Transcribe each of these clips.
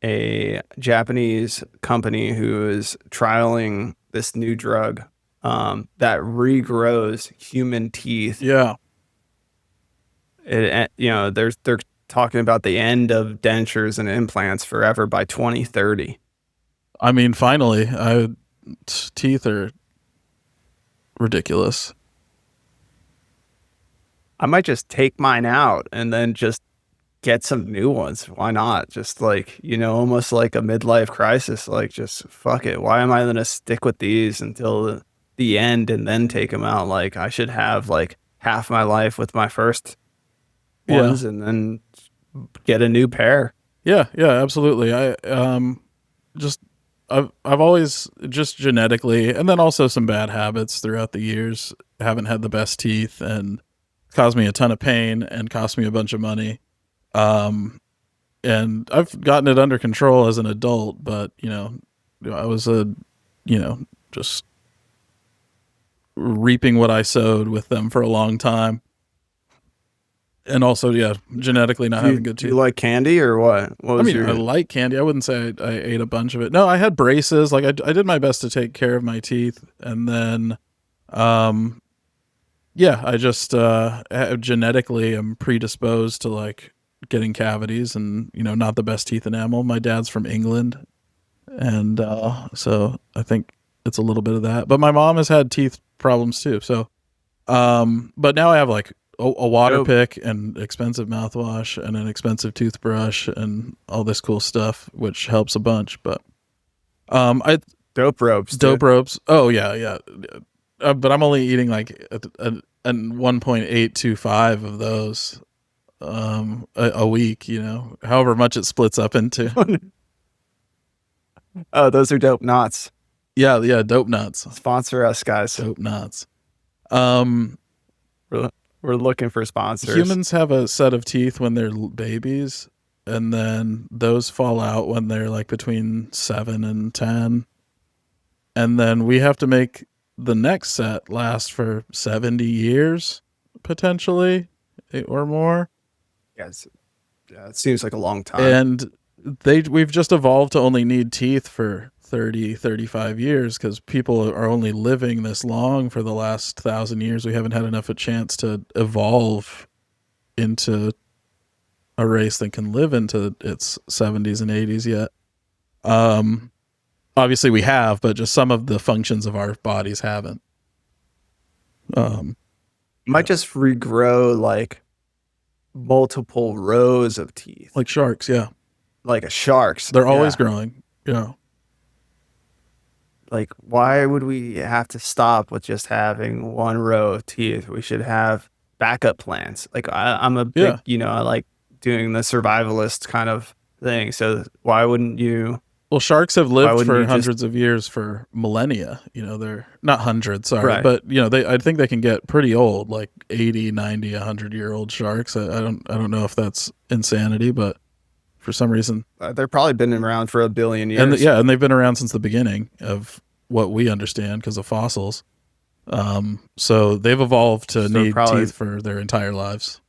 a Japanese company who is trialing this new drug that regrows human teeth. Yeah. They're talking about the end of dentures and implants forever by 2030. I mean, finally, teeth are ridiculous. I might just take mine out and then just get some new ones. Why not? Just like, almost like a midlife crisis. Like, just fuck it. Why am I going to stick with these until the end and then take them out? Like, I should have like half my life with my first Yeah. ones and then get a new pair. Yeah, yeah, absolutely. Just I've always just genetically, and then also some bad habits throughout the years, haven't had the best teeth and caused me a ton of pain and cost me a bunch of money. And I've gotten it under control as an adult, but I was just reaping what I sowed with them for a long time. And also, yeah, genetically not having good Do you teeth. like candy or what? I mean, I like candy. I wouldn't say I ate a bunch of it. No, I had braces. Like I did my best to take care of my teeth, and then, yeah, I just genetically am predisposed to like getting cavities, and not the best teeth enamel. My dad's from England, and so I think it's a little bit of that. But my mom has had teeth problems too. So, but now I have like a water pick and expensive mouthwash and an expensive toothbrush and all this cool stuff, which helps a bunch. But I dope ropes. Dope ropes. Oh yeah, yeah. But I'm only eating like a 1.825 of those a week. However much it splits up into. Oh, those are dope knots. Yeah, yeah. Dope nuts. Sponsor us, guys. Dope nuts. We're looking for sponsors. Humans have a set of teeth when they're babies, and then those fall out when they're like between 7 and 10. And then we have to make the next set last for 70 years, potentially, or more. Yes. Yeah, it seems like a long time. And we've just evolved to only need teeth for 30, 35 years because people are only living this long for the last 1,000 years. We haven't had enough a chance to evolve into a race that can live into its 70s and 80s yet. Obviously we have, but just some of the functions of our bodies haven't. Might just regrow like multiple rows of teeth. Like sharks, yeah. Like a shark's. They're always growing. Yeah. Like, why would we have to stop with just having one row of teeth? We should have backup plans. Like, I'm a big, I like doing the survivalist kind of thing. So why wouldn't you? Well, sharks have lived for hundreds of years, for millennia. They're not hundreds, sorry, right. But I think they can get pretty old, like 80, 90, 100-year-old sharks. I don't know if that's insanity, but for some reason they've probably been around for 1 billion years. And they've been around since the beginning of what we understand because of fossils. So they've evolved to need teeth for their entire lives.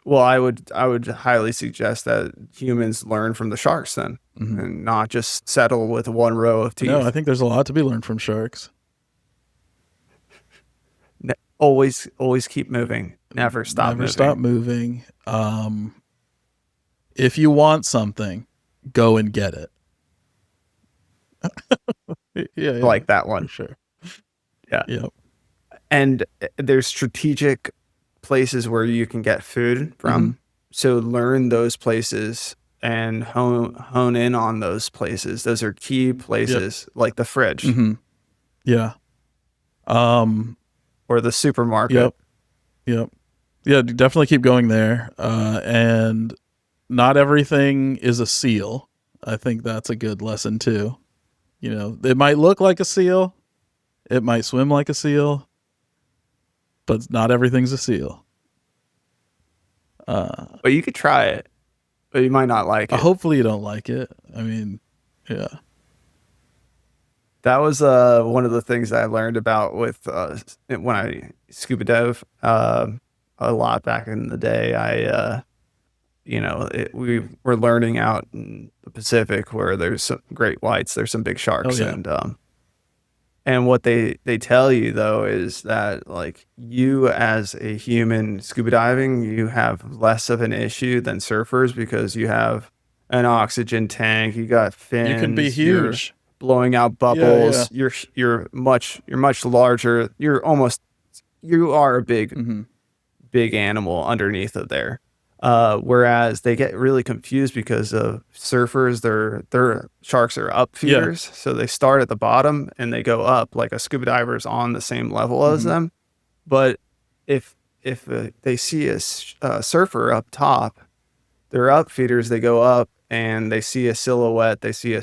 Well, I would highly suggest that humans learn from the sharks then, and not just settle with one row of teeth. No, I think there's a lot to be learned from sharks. Always keep moving. Never stop moving. If you want something, go and get it. yeah, like that one. Sure. Yeah. Yep. And there's strategic places where you can get food from. So learn those places and hone in on those places. Those are key places, like the fridge. Yeah. Or the supermarket. Yep. Yeah, definitely keep going there. And not everything is a seal. I think that's a good lesson too. It might look like a seal. It might swim like a seal. But not everything's a seal. But you could try it. But you might not like it. Hopefully you don't like it. I mean, yeah. That was one of the things that I learned about with when I scuba dove a lot back in the day. we're learning out in the Pacific where there's some great whites, there's some big Oh sharks, yeah. and what they tell you though is that like you as a human scuba diving, you have less of an issue than surfers because you have an oxygen tank, you got You can be fins, you're huge. blowing out Yeah, yeah. bubbles, you're much larger, you are a Hmm. big animal underneath of there. Whereas they get really confused because of surfers, their sharks are up Yeah. feeders, so they start at the bottom and they go up like a scuba diver is on the same level as Hmm. them. But if they see a surfer up top, they're up feeders. They go up and they see a silhouette. They see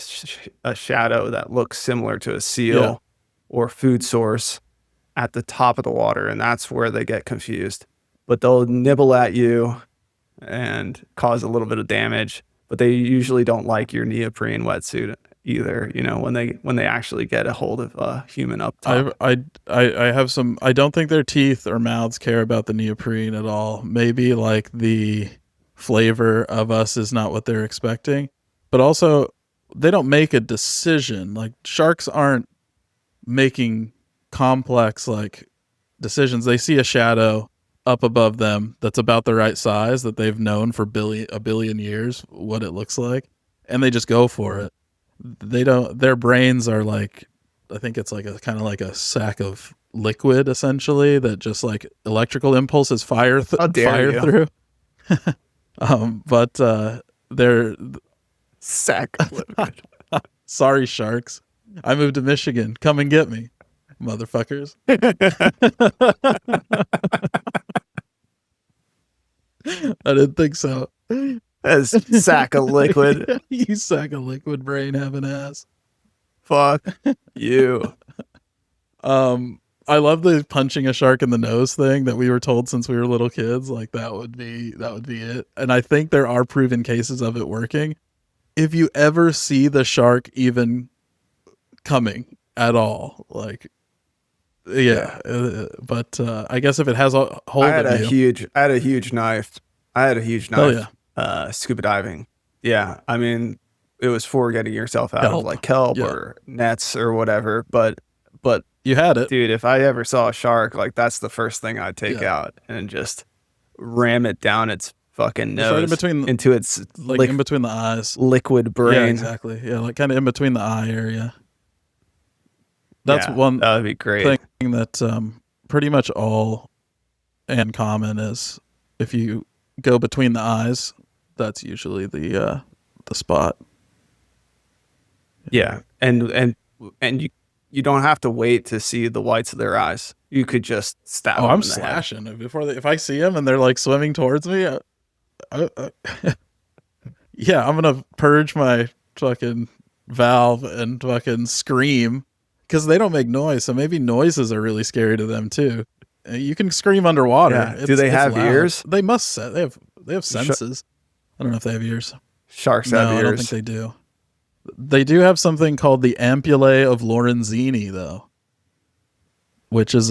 a shadow that looks similar to a Yeah. seal or food source at the top of the water, and that's where they get confused. But they'll nibble at you and cause a little bit of damage, but they usually don't like your neoprene wetsuit either, when they actually get a hold of a human up I top. I I have some. I don't think their teeth or mouths care about the neoprene at all. Maybe like the flavor of us is not what they're expecting, but also they don't make a decision. Like sharks aren't making complex like decisions. They see a shadow up above them that's about the right size that they've known for a billion years what it looks like, and they just go for it. They don't. Their brains are like, I think it's like a kind of like a sack of liquid essentially that just like electrical impulses How dare fire you? through. But they're Sack of liquid. sorry sharks. I moved to Michigan. Come and get me, motherfuckers. I didn't think so. That's sack of liquid. You sack of liquid brain having ass. Fuck you. I love the punching a shark in the nose thing that we were told since we were little kids. Like that would be it. And I think there are proven cases of it working. If you ever see the shark even coming at all, like Yeah. yeah, but I guess if it has a hold of you, I had a huge knife. I had a huge hell yeah, knife, scuba diving. Yeah. I mean, it was for getting yourself out of kelp, like kelp yeah, or nets or whatever. But you had it, dude, if I ever saw a shark, like that's the first thing I'd take yeah, out and just ram it down its fucking just right in nose between, into its like in between the eyes. liquid Yeah, brain. exactly. Yeah, like kind of in between the eye area. That's Yeah, one that would be great. thing that pretty much all and common is if you go between the eyes, that's usually the spot. Yeah, and you don't have to wait to see the whites of their eyes. You could just stab Oh, I'm them in the head. slashing if I see them and they're like swimming towards me. Yeah, I'm gonna purge my fucking valve and fucking scream because they don't make noise. So maybe noises are really scary to them too. You can scream underwater. Yeah. Do they It's have loud. ears? They must. They have Sh- senses. I don't know if they have ears. Sharks have No, I don't think ears. they do. They do have something called the ampullae of Lorenzini, though, which is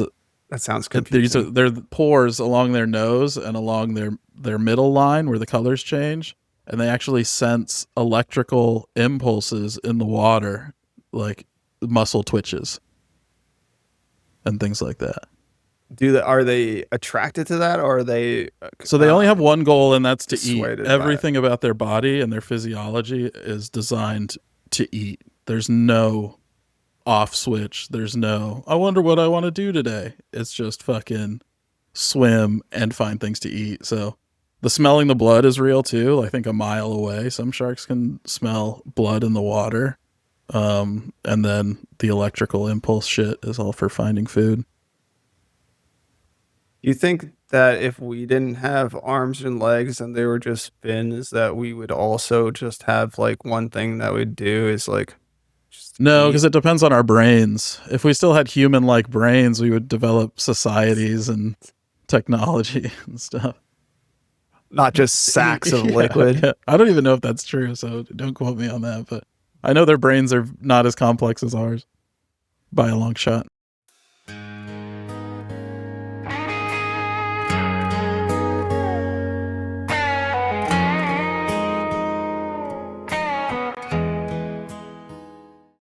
That sounds these are confusing. they're pores along their nose and along their middle line where the colors change, and they actually sense electrical impulses in the water, like muscle twitches and things like that. Are they attracted to that, or are they So they only have one goal, and that's to eat. dissuaded by it? Everything about their body and their physiology is designed to eat. There's no off switch. There's no, I wonder what I want to do today. It's just fucking swim and find things to eat. So the smelling the blood is real too. I think a mile away, some sharks can smell blood in the water. And then the electrical impulse shit is all for finding food. You think that if we didn't have arms and legs and they were just fins, that we would also just have like one thing that we'd do is like just No, eat, because it depends on our brains. If we still had human like brains, we would develop societies and technology and stuff. not just sacks of Yeah, liquid. yeah. I don't even know if that's true, so don't quote me on that. But I know their brains are not as complex as ours by a long shot.